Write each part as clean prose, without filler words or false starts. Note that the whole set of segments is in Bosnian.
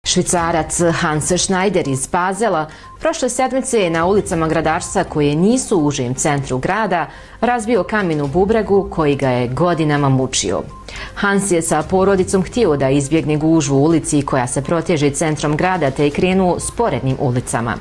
Švicarac Hans Schneider iz Bazela prošle sedmice je na ulicama Gradačca, koje nisu u užem centru grada, razbio kamen u bubregu koji ga je godinama mučio. Hans je sa porodicom htio da izbjegne gužvu u ulici koja se proteže centrom grada, te je krenuo sporednim ulicama.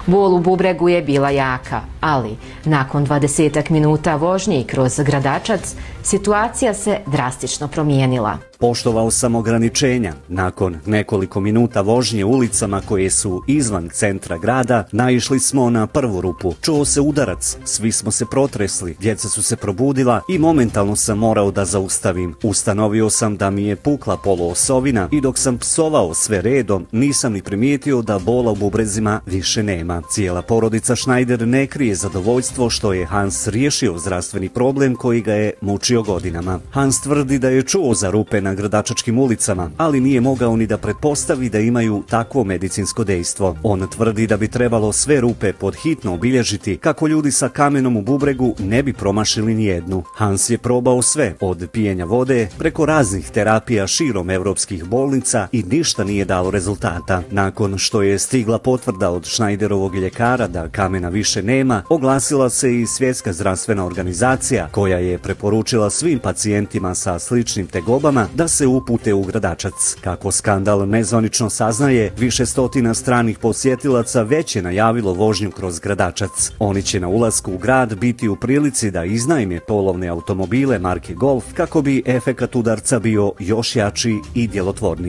Bol u bubregu je bila jaka, ali nakon 20 minuta vožnje kroz Gradačac situacija se drastično promijenila. Poštovao sam ograničenja. Nakon nekoliko minuta vožnje ulicama koje su izvan centra grada, naišli smo na prvu rupu. Čuo se udarac, svi smo se protresli, djeca su se probudila i momentalno sam morao da zaustavim. Ustanovio sam da mi je pukla poluosovina i dok sam psovao sve redom, nisam ni primijetio da bola u bubrezima više nema. Cijela porodica Schneider ne krije zadovoljstvo što je Hans riješio zdravstveni problem koji ga je mučio godinama. Hans tvrdi da je čuo za rupe na gradačačkim ulicama, ali nije mogao ni da pretpostavi da imaju takvo medicinsko dejstvo. On tvrdi da bi trebalo sve rupe pod hitno obilježiti kako ljudi sa kamenom u bubregu ne bi promašili nijednu. Hans je probao sve, od pijenja vode preko raznih terapija širom evropskih bolnica i ništa nije dalo rezultata. Nakon što je stigla potvrda od Schneiderovog ljekara da kamena više nema, oglasila se i Svjetska zdravstvena organizacija koja je preporučila svim pacijentima sa sličnim tegobama da se upute u Gradačac. Kako skandal nezvanično saznaje, više stotina stranih posjetilaca već je najavilo vožnju kroz Gradačac. Oni će na ulasku u grad biti u prilici da iznajme polovne automobile marke Golf kako bi efekat udarca bio još jači i djelotvorniji.